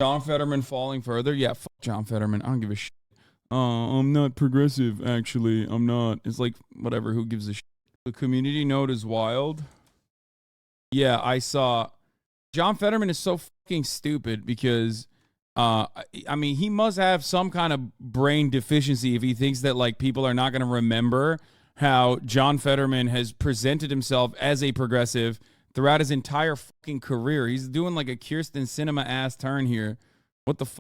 John Fetterman falling further. Yeah, fuck John Fetterman. I don't give a shit. I'm not progressive, actually. I'm not. It's like, whatever, who gives a shit? The community note is wild. Yeah, I saw. John Fetterman is so fucking stupid because, I mean, he must have some kind of brain deficiency if he thinks that, like, people are not going to remember how John Fetterman has presented himself as a progressive throughout his entire fucking career. He's doing like a Kirsten Cinema ass turn here. What the fuck?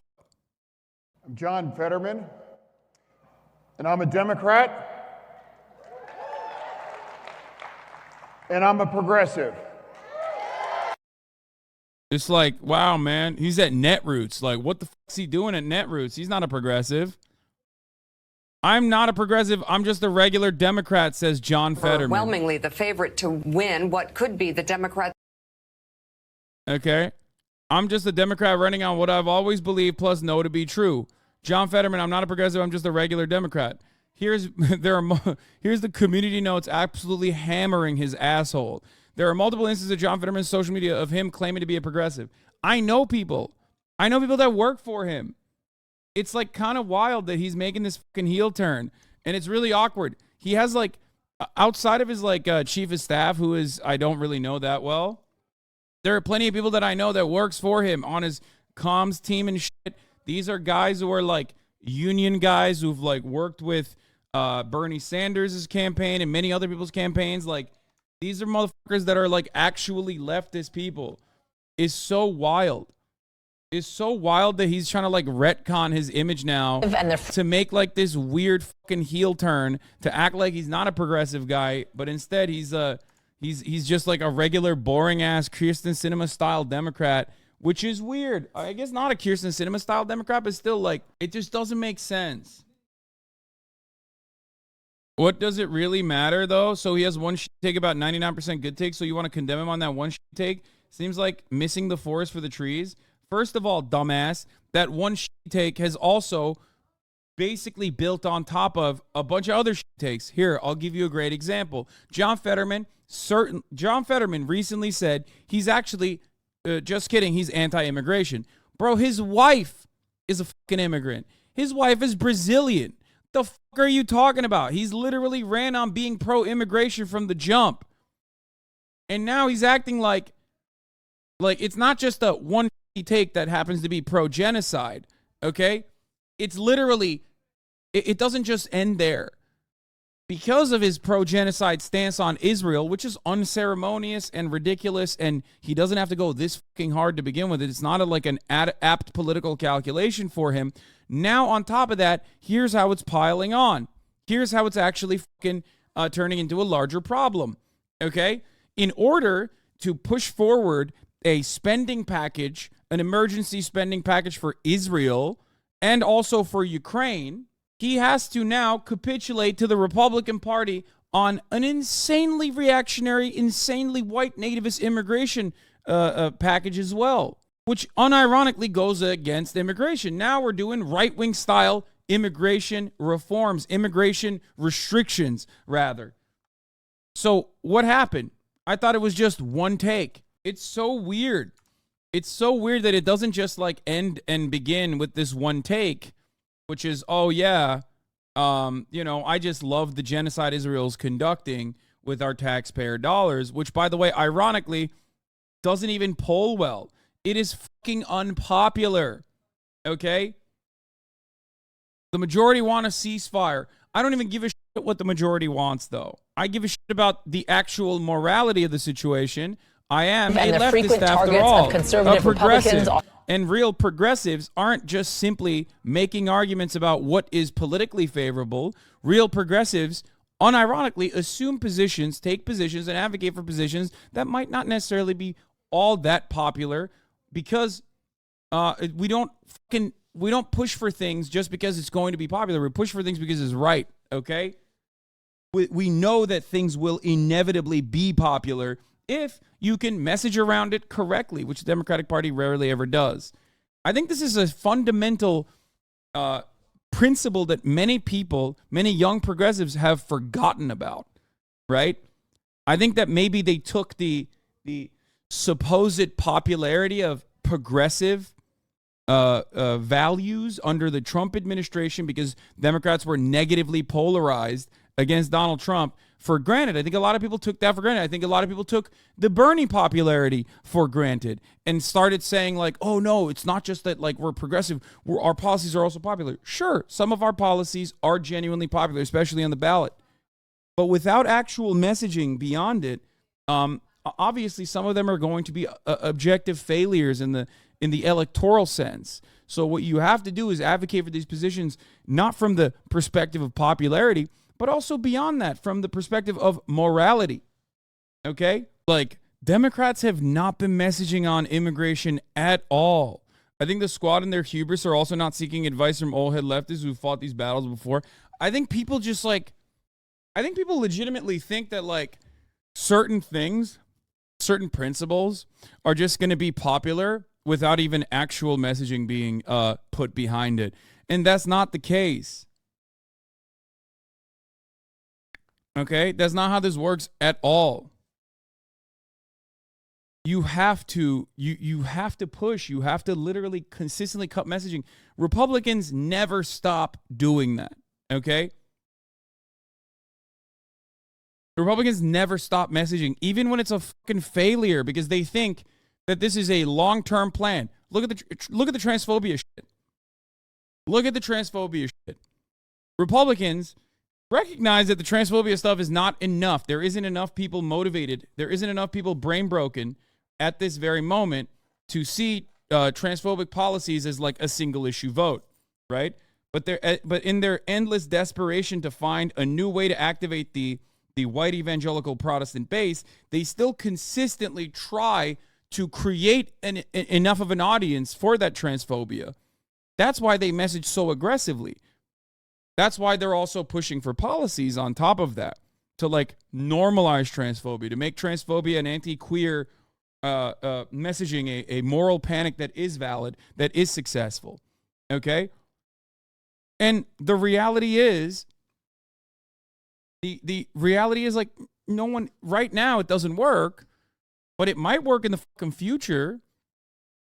I'm John Fetterman, and I'm a Democrat, and I'm a progressive. It's like, wow, man, he's at Netroots. Like, what the fuck's he doing at Netroots? He's not a progressive. I'm not a progressive. I'm just a regular Democrat, says John Fetterman. Overwhelmingly the favorite to win what could be the Democrat. Okay. I'm just a Democrat running on what I've always believed plus know to be true. John Fetterman, I'm not a progressive. I'm just a regular Democrat. Here's the community notes absolutely hammering his asshole. There are multiple instances of John Fetterman's social media of him claiming to be a progressive. I know people that work for him. It's like kind of wild that he's making this fucking heel turn, and it's really awkward. He has like, outside of his like chief of staff, who is, I don't really know that well. There are plenty of people that I know that works for him on his comms team and shit. These are guys who are like union guys who've like worked with Bernie Sanders' campaign and many other people's campaigns. Like, these are motherfuckers that are like actually leftist people. It's so wild. It's so wild that he's trying to like retcon his image now to make like this weird fucking heel turn to act like he's not a progressive guy, but instead he's just like a regular boring ass Kirsten Cinema style Democrat, which is weird. I guess not a Kirsten Cinema style Democrat, but still, like, it just doesn't make sense. What does it really matter though? So he has one take about 99% good take. So you want to condemn him on that one take? Seems like missing the forest for the trees. First of all, dumbass, that one take has also basically built on top of a bunch of other takes. Here, I'll give you a great example. John Fetterman recently said he's actually, just kidding, he's anti-immigration. Bro, his wife is a fucking immigrant. His wife is Brazilian. The fuck are you talking about? He's literally ran on being pro-immigration from the jump. And now he's acting like it's not just a one take that happens to be pro-genocide, okay? It's literally, it doesn't just end there. Because of his pro-genocide stance on Israel, which is unceremonious and ridiculous, and he doesn't have to go this fucking hard to begin with it. It's not like an apt political calculation for him. Now, on top of that, here's how it's piling on. Here's how it's actually fucking turning into a larger problem, okay? In order to push forward a spending package, an emergency spending package for Israel and also for Ukraine, he has to now capitulate to the Republican Party on an insanely reactionary, insanely white nativist immigration package as well, which unironically goes against immigration. Now we're doing right-wing style immigration reforms, immigration restrictions, rather. So what happened? I thought it was just one take. It's so weird. It's so weird that it doesn't just like end and begin with this one take, which is, oh yeah, I just love the genocide Israel's conducting with our taxpayer dollars, which, by the way, ironically, doesn't even poll well. It is fucking unpopular, okay? The majority want a ceasefire. I don't even give a shit what the majority wants, though. I give a shit about the actual morality of the situation. I am a leftist after all, a progressive. And real progressives aren't just simply making arguments about what is politically favorable. Real progressives, unironically, assume positions, take positions, and advocate for positions that might not necessarily be all that popular, because we don't push for things just because it's going to be popular. We push for things because it's right, okay? We know that things will inevitably be popular if you can message around it correctly, which the Democratic Party rarely ever does. I think this is a fundamental principle that many people, many young progressives have forgotten about, right? I think that maybe they took the supposed popularity of progressive values under the Trump administration because Democrats were negatively polarized against Donald Trump for granted. I think a lot of people took that for granted. I think a lot of people took the Bernie popularity for granted and started saying like, oh no, it's not just that like we're progressive, our policies are also popular. Sure, some of our policies are genuinely popular, especially on the ballot. But without actual messaging beyond it, obviously some of them are going to be objective failures in the electoral sense. So what you have to do is advocate for these positions, not from the perspective of popularity, but also beyond that, from the perspective of morality. Okay? Like, Democrats have not been messaging on immigration at all. I think the squad and their hubris are also not seeking advice from old head leftists who fought these battles before. I think people legitimately think that, like, certain things, certain principles are just going to be popular without even actual messaging being put behind it. And that's not the case. Okay? That's not how this works at all. You have to push. You have to literally consistently cut messaging. Republicans never stop doing that. Okay? Republicans never stop messaging, even when it's a fucking failure, because they think that this is a long-term plan. Look at the transphobia shit. Look at the transphobia shit. Republicans recognize that the transphobia stuff is not enough. There isn't enough people motivated. There isn't enough people brain broken at this very moment to see transphobic policies as like a single issue vote, right? But in their endless desperation to find a new way to activate the white evangelical Protestant base, they still consistently try to create enough of an audience for that transphobia. That's why they message so aggressively. That's why they're also pushing for policies on top of that to like normalize transphobia, to make transphobia an anti-queer messaging, a moral panic that is valid, that is successful. Okay? And the reality is, the reality is like no one, right now it doesn't work, but it might work in the fucking future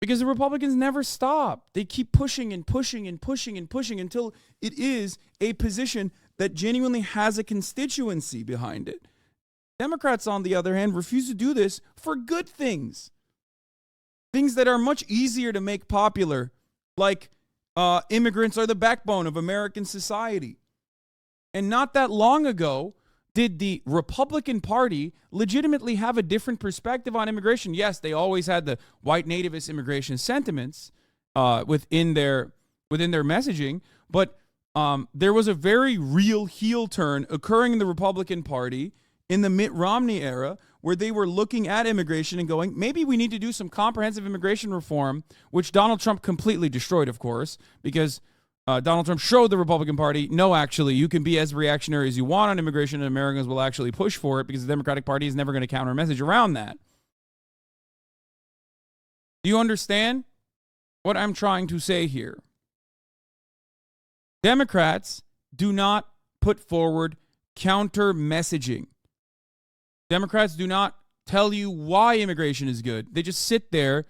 because the Republicans never stop. They keep pushing and pushing and pushing and pushing until it is a position that genuinely has a constituency behind it. Democrats, on the other hand, refuse to do this for good things. Things that are much easier to make popular, like immigrants are the backbone of American society. And not that long ago, did the Republican Party legitimately have a different perspective on immigration? Yes, they always had the white nativist immigration sentiments within their messaging, but there was a very real heel turn occurring in the Republican Party in the Mitt Romney era, where they were looking at immigration and going, maybe we need to do some comprehensive immigration reform, which Donald Trump completely destroyed, of course, because Donald Trump showed the Republican Party, no, actually, you can be as reactionary as you want on immigration, and Americans will actually push for it because the Democratic Party is never going to counter a message around that. Do you understand what I'm trying to say here? Democrats do not put forward counter messaging. Democrats do not tell you why immigration is good. They just sit there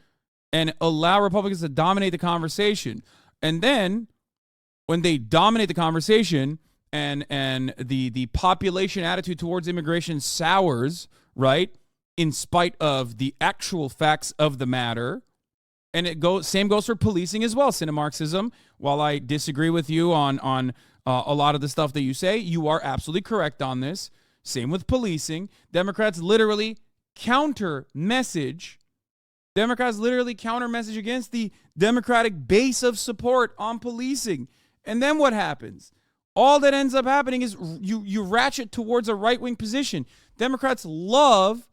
and allow Republicans to dominate the conversation. And then when they dominate the conversation and the population attitude towards immigration sours, right, in spite of the actual facts of the matter, and same goes for policing as well, Cinemarxism. While I disagree with you on a lot of the stuff that you say, you are absolutely correct on this. Same with policing. Democrats literally counter message against the Democratic base of support on policing. And then what happens? All that ends up happening is you ratchet towards a right-wing position. Democrats love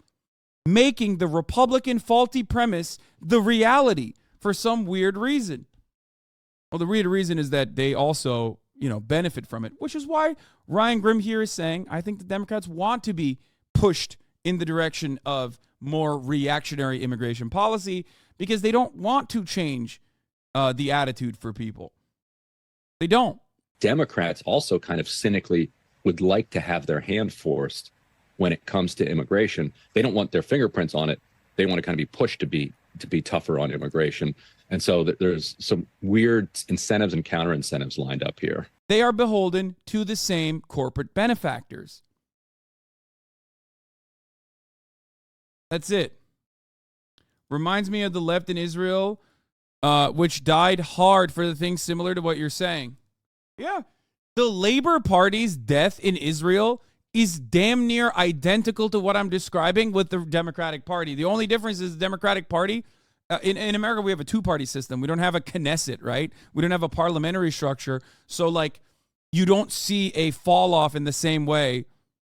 making the Republican faulty premise the reality for some weird reason. Well, the weird reason is that they also, benefit from it, which is why Ryan Grimm here is saying, I think the Democrats want to be pushed in the direction of more reactionary immigration policy because they don't want to change the attitude for people. They don't. Democrats also kind of cynically would like to have their hand forced when it comes to immigration. They don't want their fingerprints on it. They want to kind of be pushed to be tougher on immigration. And so there's some weird incentives and counter incentives lined up here. They are beholden to the same corporate benefactors. That's it. Reminds me of the left in Israel, which died hard for the things similar to what you're saying. Yeah. The Labor Party's death in Israel is damn near identical to what I'm describing with the Democratic Party. The only difference is the Democratic Party, in America, we have a two-party system. We don't have a Knesset, right? We don't have a parliamentary structure. So, like, you don't see a fall-off in the same way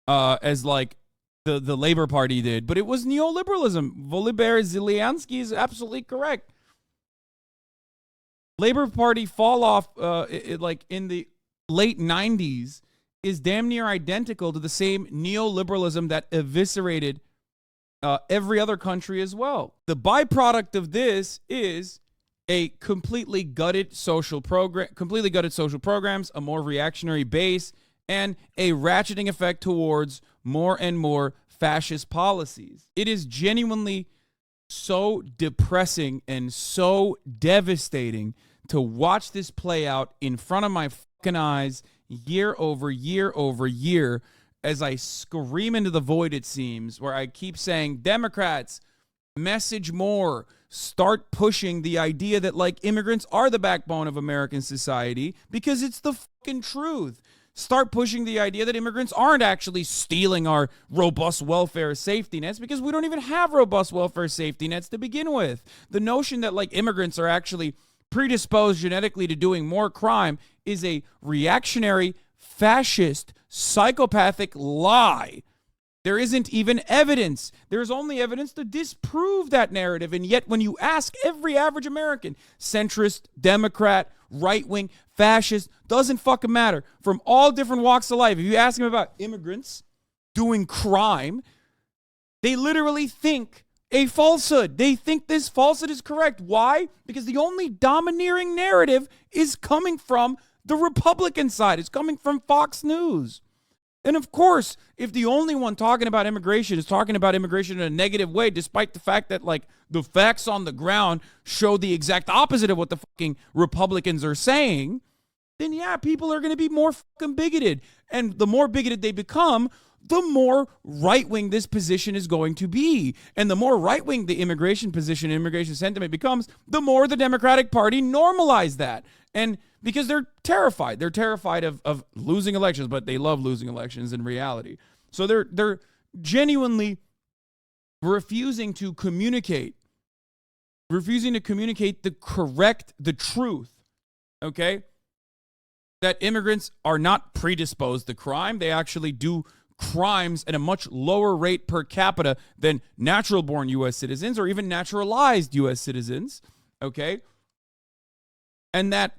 as, like, the Labor Party did. But it was neoliberalism. Volodymyr Zelensky is absolutely correct. Labor Party fall-off, like, in the late 90s is damn near identical to the same neoliberalism that eviscerated every other country as well. The byproduct of this is a completely gutted social programs, a more reactionary base, and a ratcheting effect towards more and more fascist policies. It is genuinely so depressing and so devastating to watch this play out in front of my fucking eyes year over year over year as I scream into the void, it seems, where I keep saying, Democrats, message more, start pushing the idea that, like, immigrants are the backbone of American society because it's the fucking truth. Start pushing the idea that immigrants aren't actually stealing our robust welfare safety nets because we don't even have robust welfare safety nets to begin with. The notion that, like, immigrants are actually predisposed genetically to doing more crime is a reactionary, fascist, psychopathic lie. There isn't even evidence. There's only evidence to disprove that narrative. And yet when you ask every average American, centrist, Democrat, right-wing, fascist, doesn't fucking matter, from all different walks of life, if you ask them about immigrants doing crime, they literally think a falsehood. They think this falsehood is correct. Why? Because the only domineering narrative is coming from the Republican side. It's coming from Fox News. And of course, if the only one talking about immigration is talking about immigration in a negative way, despite the fact that, like, the facts on the ground show the exact opposite of what the fucking Republicans are saying, then yeah, people are going to be more fucking bigoted. And the more bigoted they become, the more right-wing this position is going to be. And the more right-wing the immigration position, immigration sentiment becomes, the more the Democratic Party normalize that. And because they're terrified. They're terrified of losing elections, but they love losing elections in reality. So they're genuinely refusing to communicate the truth, okay? That immigrants are not predisposed to crime. They actually do crimes at a much lower rate per capita than natural-born U.S. citizens or even naturalized U.S. citizens, okay? And that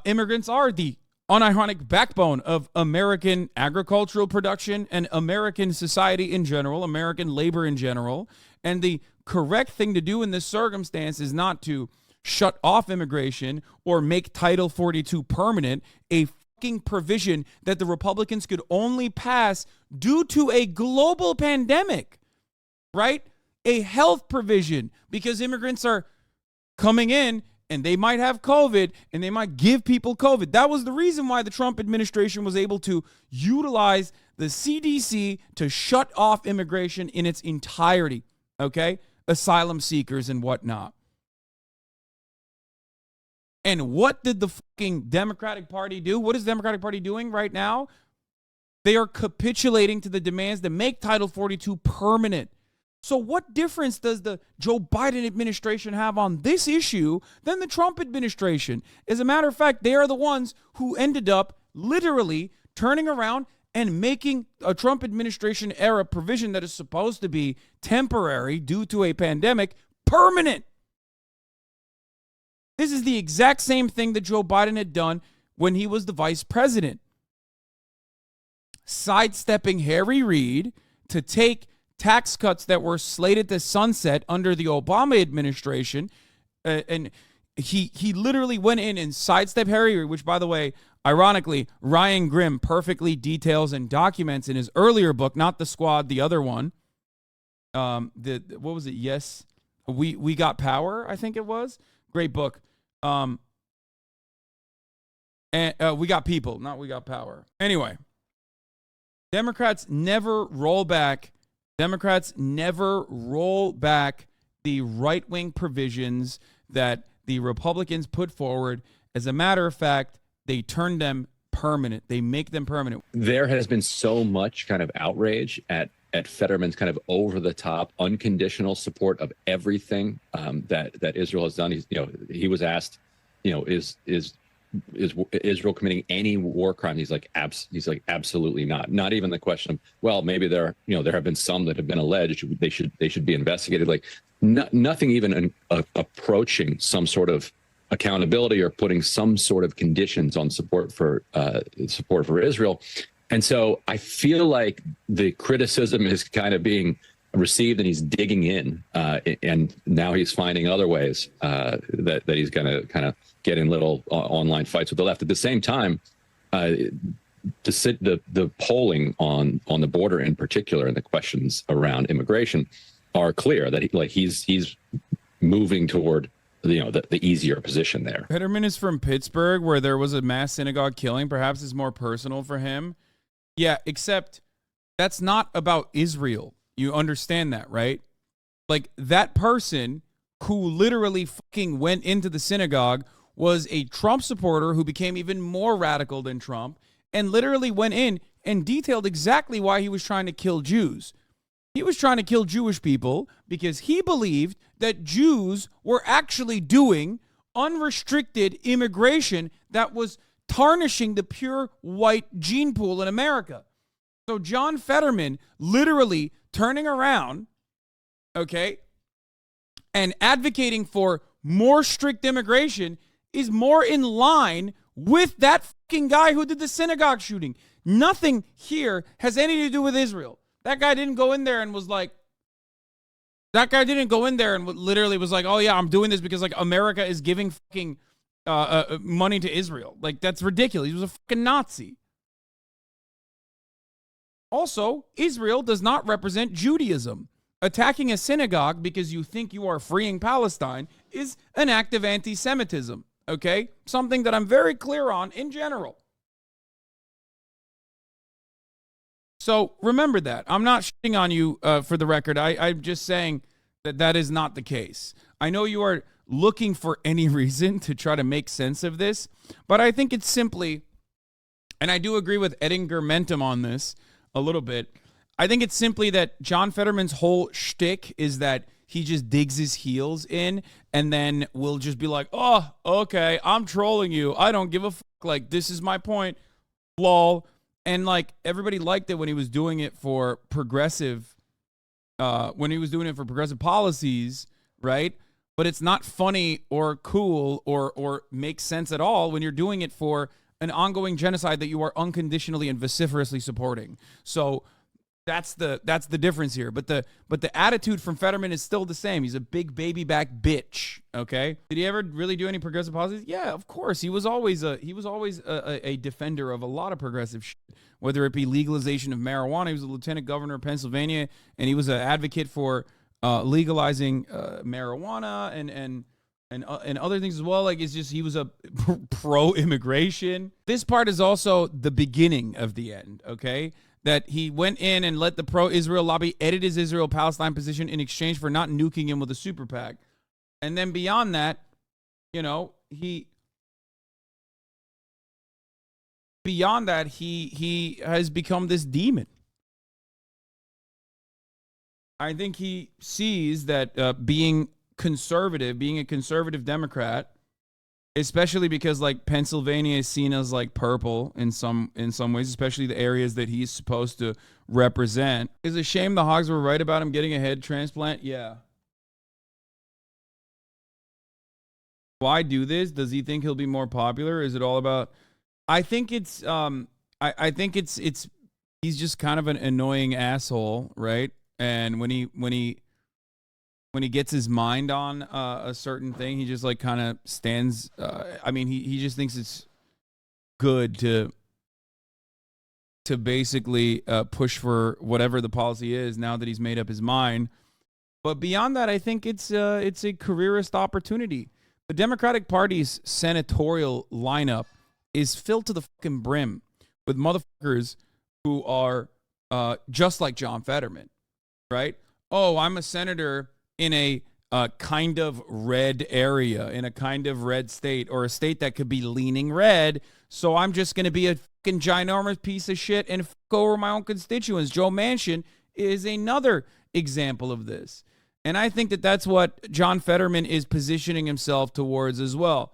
immigrants are the unironic backbone of American agricultural production and American society in general, American labor in general. And the correct thing to do in this circumstance is not to shut off immigration or make Title 42 permanent, a fucking provision that the Republicans could only pass due to a global pandemic, right? A health provision, because immigrants are coming in and they might have COVID and they might give people COVID. That was the reason why the Trump administration was able to utilize the CDC to shut off immigration in its entirety, okay? Asylum seekers and whatnot. And what did the fucking Democratic Party do? What is the Democratic Party doing right now? They are capitulating to the demands that make Title 42 permanent. So what difference does the Joe Biden administration have on this issue than the Trump administration? As a matter of fact, they are the ones who ended up literally turning around and making a Trump administration era provision that is supposed to be temporary due to a pandemic permanent. This is the exact same thing that Joe Biden had done when he was the vice president. Sidestepping Harry Reid to take tax cuts that were slated to sunset under the Obama administration. And he literally went in and sidestepped Harry Reid, which, by the way, ironically, Ryan Grimm perfectly details and documents in his earlier book, not The Squad, the other one. What was it? Yes, we got power, I think it was. Great book. And We Got People, not We Got Power. Anyway, Democrats never roll back. Democrats never roll back the right-wing provisions that the Republicans put forward. As a matter of fact, they turn them permanent. They make them permanent. There has been so much kind of outrage at Fetterman's kind of over-the-top, unconditional support of everything that Israel has done. He was asked, is Israel committing any war crime? He's like, absolutely not. Not even the question of, well, maybe there have been some that have been alleged. They should be investigated. Like nothing even approaching some sort of accountability or putting some sort of conditions on support for Israel. And so I feel like the criticism is kind of being received, and he's digging in, and now he's finding other ways that he's going to kind of get in little online fights with the left. At the same time, the polling on the border in particular, and the questions around immigration are clear that he's moving toward the easier position there. Fetterman is from Pittsburgh, where there was a mass synagogue killing. Perhaps it's more personal for him. Yeah, except that's not about Israel. You understand that, right? Like, that person who literally fucking went into the synagogue was a Trump supporter who became even more radical than Trump, and literally went in and detailed exactly why he was trying to kill Jews. He was trying to kill Jewish people because he believed that Jews were actually doing unrestricted immigration that was tarnishing the pure white gene pool in America. So John Fetterman literally turning around, okay, and advocating for more strict immigration is more in line with that fucking guy who did the synagogue shooting. Nothing here has anything to do with Israel. That guy didn't go in there and was like, literally was like, oh yeah, I'm doing this because like America is giving fucking money to Israel. Like, that's ridiculous. He was a fucking Nazi. Also, Israel does not represent Judaism. Attacking a synagogue because you think you are freeing Palestine is an act of anti-Semitism, okay? Something that I'm very clear on in general. So remember that. I'm not shitting on you for the record. I'm just saying that is not the case. I know you are looking for any reason to try to make sense of this, but I think it's simply, and I do agree with Edinger Mentum on this a little bit, I think it's simply that John Fetterman's whole shtick is that he just digs his heels in and then will just be like, oh, okay, I'm trolling you. I don't give a fuck. Like, this is my point. Lol. And like, everybody liked it when he was doing it for progressive, policies, right? But it's not funny or cool or makes sense at all when you're doing it for an ongoing genocide that you are unconditionally and vociferously supporting. So that's the difference here. But the attitude from Fetterman is still the same. He's a big baby back bitch. Okay. Did he ever really do any progressive policies? Yeah, of course. He was always a defender of a lot of progressive shit, whether it be legalization of marijuana. He was a lieutenant governor of Pennsylvania, and he was an advocate for legalizing marijuana and other things as well. Like, it's just, he was a pro-immigration. This part is also the beginning of the end, okay? That he went in and let the pro-Israel lobby edit his Israel-Palestine position in exchange for not nuking him with a super PAC. And then beyond that, he has become this demon. I think he sees that being a conservative Democrat, especially because like Pennsylvania is seen as like purple in some ways, especially the areas that he's supposed to represent. Is it a shame the Hogs were right about him getting a head transplant? Yeah. Why do this? Does he think he'll be more popular? Is it all about? I think it's I think it's he's just kind of an annoying asshole, right? And when he gets his mind on a certain thing, he just like kind of stands. He just thinks it's good to basically push for whatever the policy is now that he's made up his mind. But beyond that, I think it's a careerist opportunity. The Democratic Party's senatorial lineup is filled to the fucking brim with motherfuckers who are just like John Fetterman, right? Oh, I'm a senator in a kind of red area, in a kind of red state, or a state that could be leaning red, so I'm just going to be a fucking ginormous piece of shit and fuck over my own constituents. Joe Manchin is another example of this. And I think that that's what John Fetterman is positioning himself towards as well.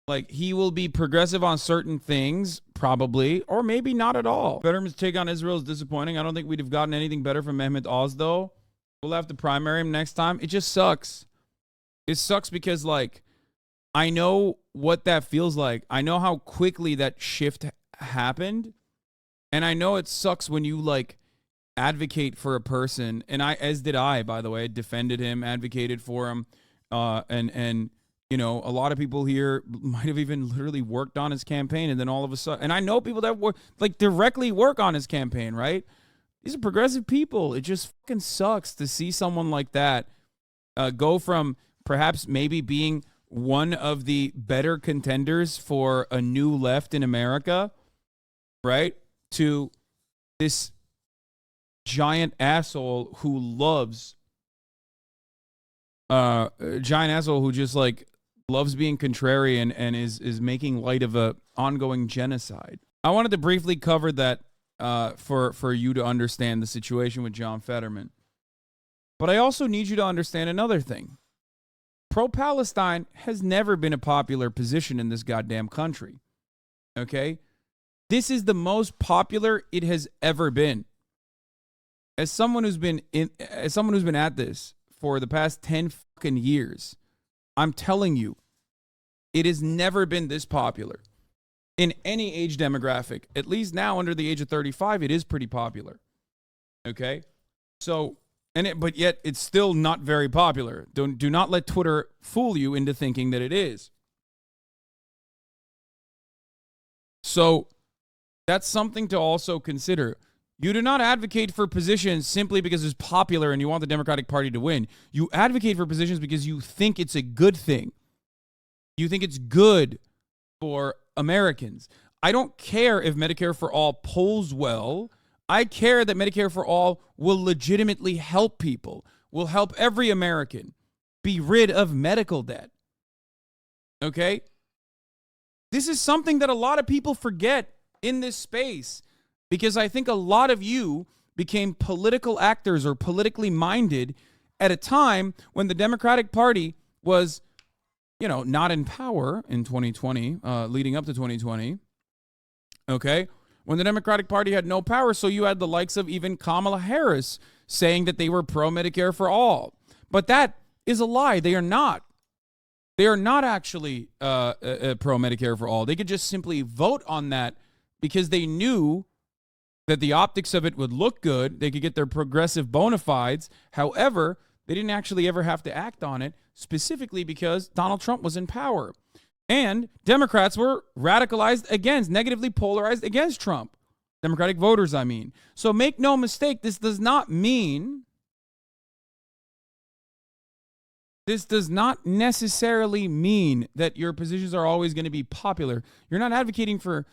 Like, he will be progressive on certain things, probably, or maybe not at all. Fetterman's take on Israel is disappointing. I don't think we'd have gotten anything better from Mehmet Oz, though. We'll have to primary him next time. It just sucks. It sucks because, like, I know what that feels like. I know how quickly that shift happened. And I know it sucks when you, like, advocate for a person, and as did I, by the way, defended him, advocated for him, and you know, a lot of people here might have even literally worked on his campaign, and then all of a sudden, and I know people that work, like, directly work on his campaign, right? These are progressive people. It just fucking sucks to see someone like that go from perhaps maybe being one of the better contenders for a new left in America, right, to this giant asshole who loves giant asshole who just, like, loves being contrarian and is making light of a ongoing genocide. I wanted to briefly cover that for you to understand the situation with John Fetterman. But I also need you to understand another thing. Pro-Palestine has never been a popular position in this goddamn country. Okay? This is the most popular it has ever been. As someone who's been at this for the past 10 fucking years, I'm telling you, it has never been this popular in any age demographic. At least now, under the age of 35, it is pretty popular. Okay, so but yet it's still not very popular. Do not let Twitter fool you into thinking that it is. So that's something to also consider. You do not advocate for positions simply because it's popular and you want the Democratic Party to win. You advocate for positions because you think it's a good thing. You think it's good for Americans. I don't care if Medicare for All polls well. I care that Medicare for All will legitimately help people, will help every American be rid of medical debt. Okay? This is something that a lot of people forget in this space. Because I think a lot of you became political actors or politically minded at a time when the Democratic Party was, you know, not in power in 2020, leading up to 2020. Okay? When the Democratic Party had no power, so you had the likes of even Kamala Harris saying that they were pro-Medicare for all. But that is a lie. They are not. They are not actually pro-Medicare for all. They could just simply vote on that because they knew that the optics of it would look good. They could get their progressive bona fides. However, they didn't actually ever have to act on it, specifically because Donald Trump was in power. And Democrats were radicalized against, negatively polarized against Trump. Democratic voters, I mean. So make no mistake, this does not necessarily mean that your positions are always going to be popular. You're not advocating for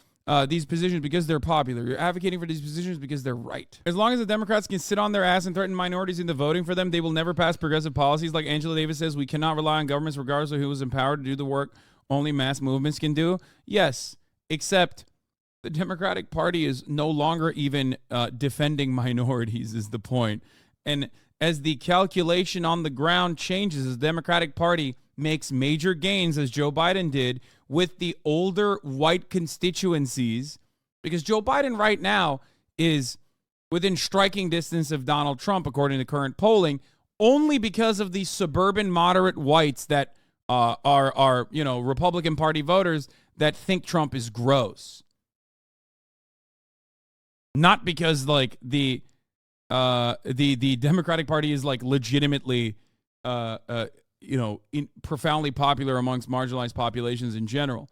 these positions because they're popular. You're advocating for these positions because they're right. As long as the Democrats can sit on their ass and threaten minorities into voting for them, they will never pass progressive policies. Like Angela Davis says, we cannot rely on governments regardless of who is empowered to do the work only mass movements can do. Yes, except the Democratic Party is no longer even defending minorities is the point. And as the calculation on the ground changes, as the Democratic Party makes major gains, as Joe Biden did, with the older white constituencies, because Joe Biden right now is within striking distance of Donald Trump, according to current polling, only because of the suburban moderate whites that are Republican Party voters that think Trump is gross. Not because like the Democratic Party is like legitimately profoundly popular amongst marginalized populations in general.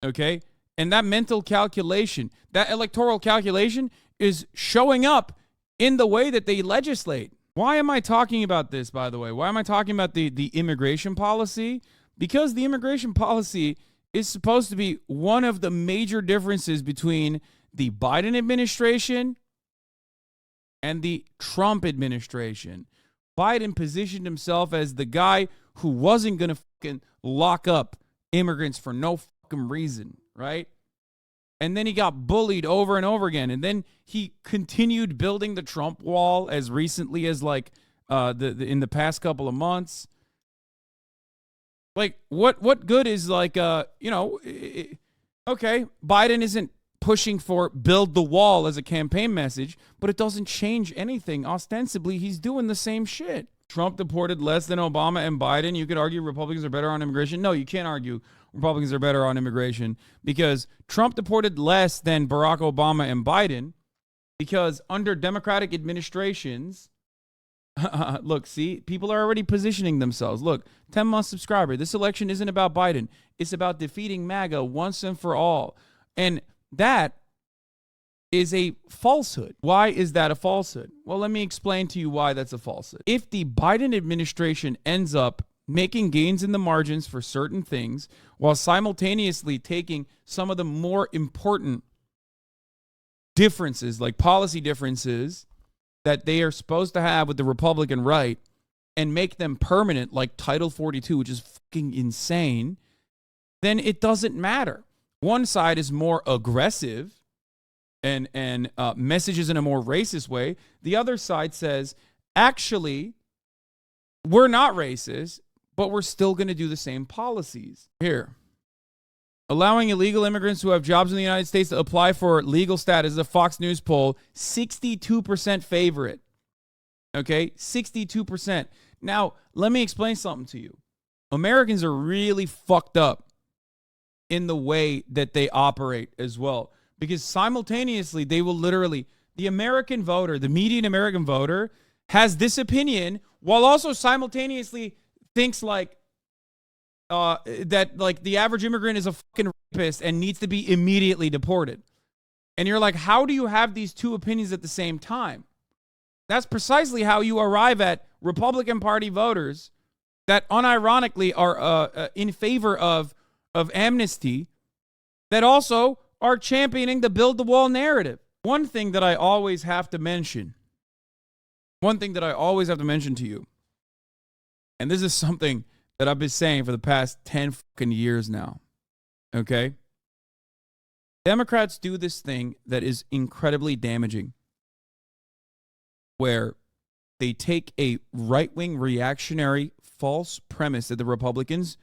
Okay? And that mental calculation, that electoral calculation is showing up in the way that they legislate. Why am I talking about this, by the way? Why am I talking about the immigration policy? Because the immigration policy is supposed to be one of the major differences between the Biden administration and the Trump administration. Biden positioned himself as the guy who wasn't going to fucking lock up immigrants for no fucking reason, right? And then he got bullied over and over again. And then he continued building the Trump wall as recently as like in the past couple of months. Like what good is like okay, Biden isn't pushing for build the wall as a campaign message, but it doesn't change anything. Ostensibly, he's doing the same shit. Trump deported less than Obama and Biden. You could argue Republicans are better on immigration. No, you can't argue Republicans are better on immigration because Trump deported less than Barack Obama and Biden because under Democratic administrations, look, see, people are already positioning themselves. Look, 10-month subscriber. This election isn't about Biden. It's about defeating MAGA once and for all. And that is a falsehood. Why is that a falsehood? Well, let me explain to you why that's a falsehood. If the Biden administration ends up making gains in the margins for certain things while simultaneously taking some of the more important differences, like policy differences that they are supposed to have with the Republican right and make them permanent, like Title 42, which is fucking insane, then it doesn't matter. One side is more aggressive and messages in a more racist way. The other side says, actually, we're not racist, but we're still going to do the same policies. Here, allowing illegal immigrants who have jobs in the United States to apply for legal status is a Fox News poll, 62% favor it. Okay, 62%. Now, let me explain something to you. Americans are really fucked up in the way that they operate as well. Because simultaneously, they will literally, the American voter, the median American voter, has this opinion while also simultaneously thinks like that like the average immigrant is a fucking rapist and needs to be immediately deported. And you're like, how do you have these two opinions at the same time? That's precisely how you arrive at Republican Party voters that unironically are in favor of amnesty that also are championing the build the wall narrative. One thing that I always have to mention to you, and this is something that I've been saying for the past 10 fucking years now, okay? Democrats do this thing that is incredibly damaging, where they take a right-wing reactionary false premise that the Republicans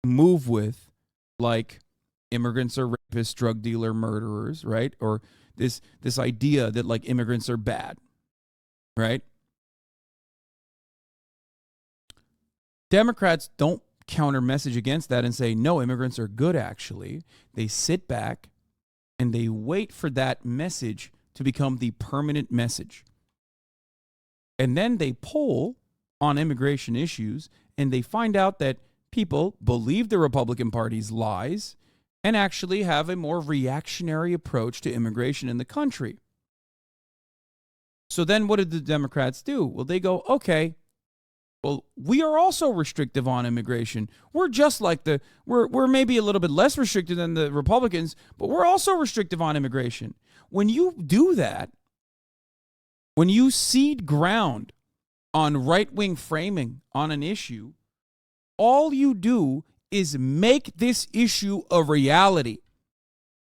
move with, like immigrants are rapists, drug dealer, murderers, right? Or this idea that like immigrants are bad, right? Democrats don't counter message against that and say, no, immigrants are good, actually. They sit back and they wait for that message to become the permanent message. And then they poll on immigration issues and they find out that people believe the Republican Party's lies and actually have a more reactionary approach to immigration in the country. So then what did the Democrats do? Well, they go, okay, well, we are also restrictive on immigration. We're just like we're maybe a little bit less restrictive than the Republicans, but we're also restrictive on immigration. When you do that, when you cede ground on right-wing framing on an issue, all you do is make this issue a reality,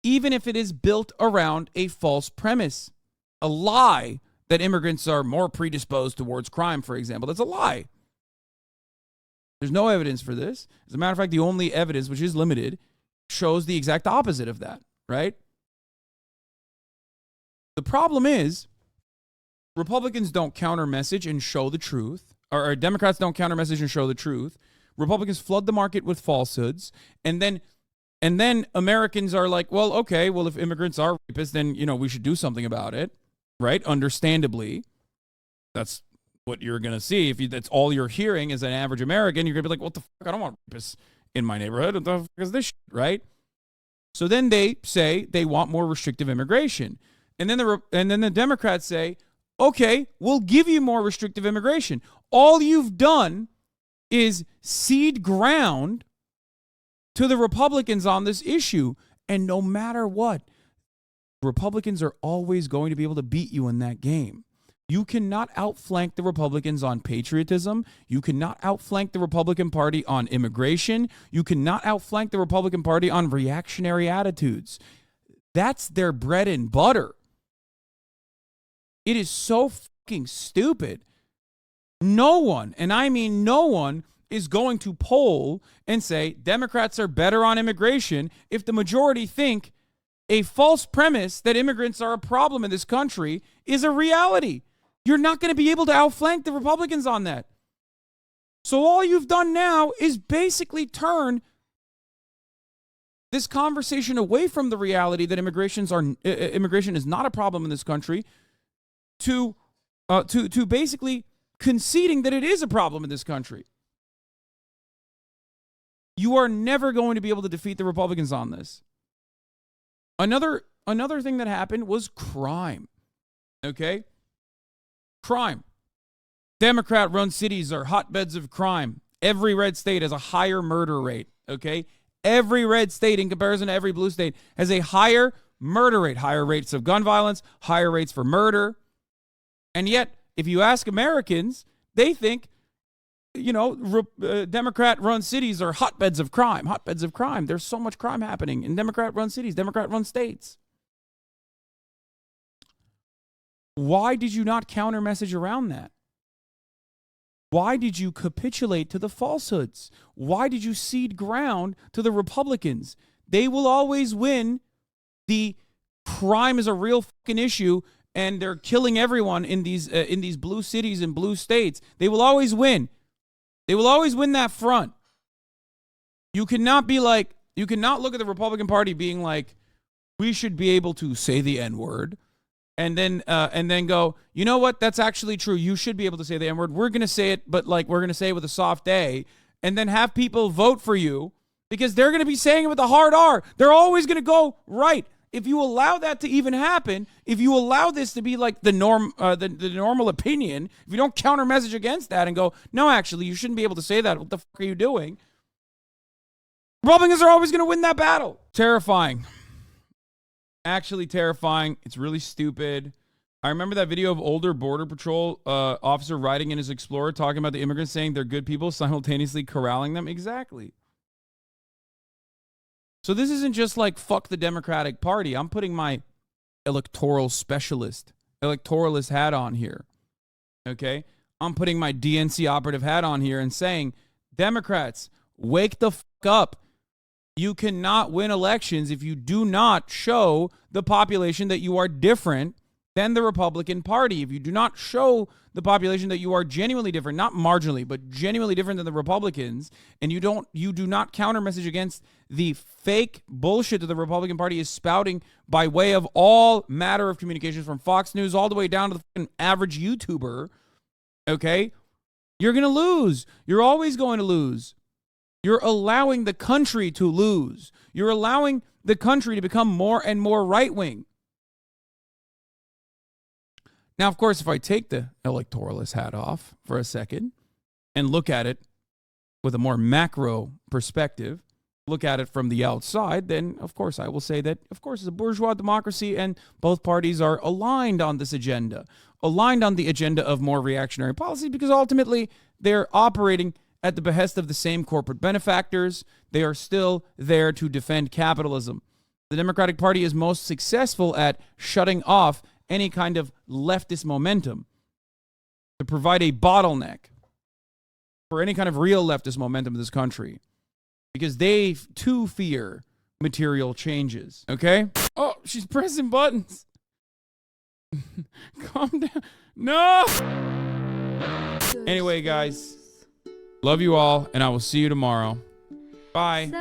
even if it is built around a false premise, a lie that immigrants are more predisposed towards crime, for example. That's a lie. There's no evidence for this. As a matter of fact, the only evidence, which is limited, shows the exact opposite of that, right? The problem is Republicans don't counter message and show the truth, or Democrats don't counter message and show the truth. Republicans flood the market with falsehoods, and then Americans are like, well, okay, well, if immigrants are rapists, then, we should do something about it, right? Understandably, that's what you're going to see. If that's all you're hearing as an average American, you're going to be like, what the fuck? I don't want rapists in my neighborhood. What the fuck is this shit, right? So then they say they want more restrictive immigration. And then the Democrats say, okay, we'll give you more restrictive immigration. All you've done is cede ground to the Republicans on this issue. And no matter what, Republicans are always going to be able to beat you in that game. You cannot outflank the Republicans on patriotism. You cannot outflank the Republican Party on immigration. You cannot outflank the Republican Party on reactionary attitudes. That's their bread and butter. It is so fucking stupid. No one, and I mean no one, is going to poll and say Democrats are better on immigration if the majority think a false premise that immigrants are a problem in this country is a reality. You're not going to be able to outflank the Republicans on that. So all you've done now is basically turn this conversation away from the reality that immigration is not a problem in this country to basically conceding that it is a problem in this country. You are never going to be able to defeat the Republicans on this. Another thing that happened was crime. Okay? Crime. Democrat-run cities are hotbeds of crime. Every red state has a higher murder rate. Okay? Every red state, in comparison to every blue state, has a higher murder rate, higher rates of gun violence, higher rates for murder. And yet, if you ask Americans, they think, Democrat-run cities are hotbeds of crime. Hotbeds of crime. There's so much crime happening in Democrat-run cities, Democrat-run states. Why did you not counter message around that? Why did you capitulate to the falsehoods? Why did you cede ground to the Republicans? They will always win. The crime is a real fucking issue, and they're killing everyone in these blue cities and blue states. They will always win. They will always win that front. You cannot look at the Republican Party being like, we should be able to say the N-word, and then go, you know what? That's actually true. You should be able to say the N-word. We're going to say it, but we're going to say it with a soft A, and then have people vote for you because they're going to be saying it with a hard R. They're always going to go right. If you allow that to even happen, if you allow this to be like the norm, the normal opinion, if you don't counter message against that and go, no, actually, you shouldn't be able to say that. What the fuck are you doing? Republicans are always going to win that battle. Terrifying. Actually terrifying. It's really stupid. I remember that video of older Border Patrol officer riding in his Explorer talking about the immigrants saying they're good people, simultaneously corralling them. Exactly. So this isn't just like, fuck the Democratic Party. I'm putting my electoralist hat on here. Okay? I'm putting my DNC operative hat on here and saying, Democrats, wake the fuck up. You cannot win elections if you do not show the population that you are different than the Republican Party. If you do not show the population that you are genuinely different, not marginally, but genuinely different than the Republicans, and you do not counter message against the fake bullshit that the Republican Party is spouting by way of all matter of communications, from Fox News all the way down to the fucking average YouTuber, okay? You're going to lose. You're always going to lose. You're allowing the country to lose. You're allowing the country to become more and more right-wing. Now, of course, if I take the electoralist hat off for a second and look at it with a more macro perspective, look at it from the outside, then, of course, I will say that, of course, it's a bourgeois democracy and both parties are aligned on this agenda, aligned on the agenda of more reactionary policies, because ultimately they're operating at the behest of the same corporate benefactors. They are still there to defend capitalism. The Democratic Party is most successful at shutting off any kind of leftist momentum, to provide a bottleneck for any kind of real leftist momentum in this country, because they too fear material changes. Okay? Oh, she's pressing buttons. Calm down. No! Anyway, guys, love you all, and I will see you tomorrow. Bye.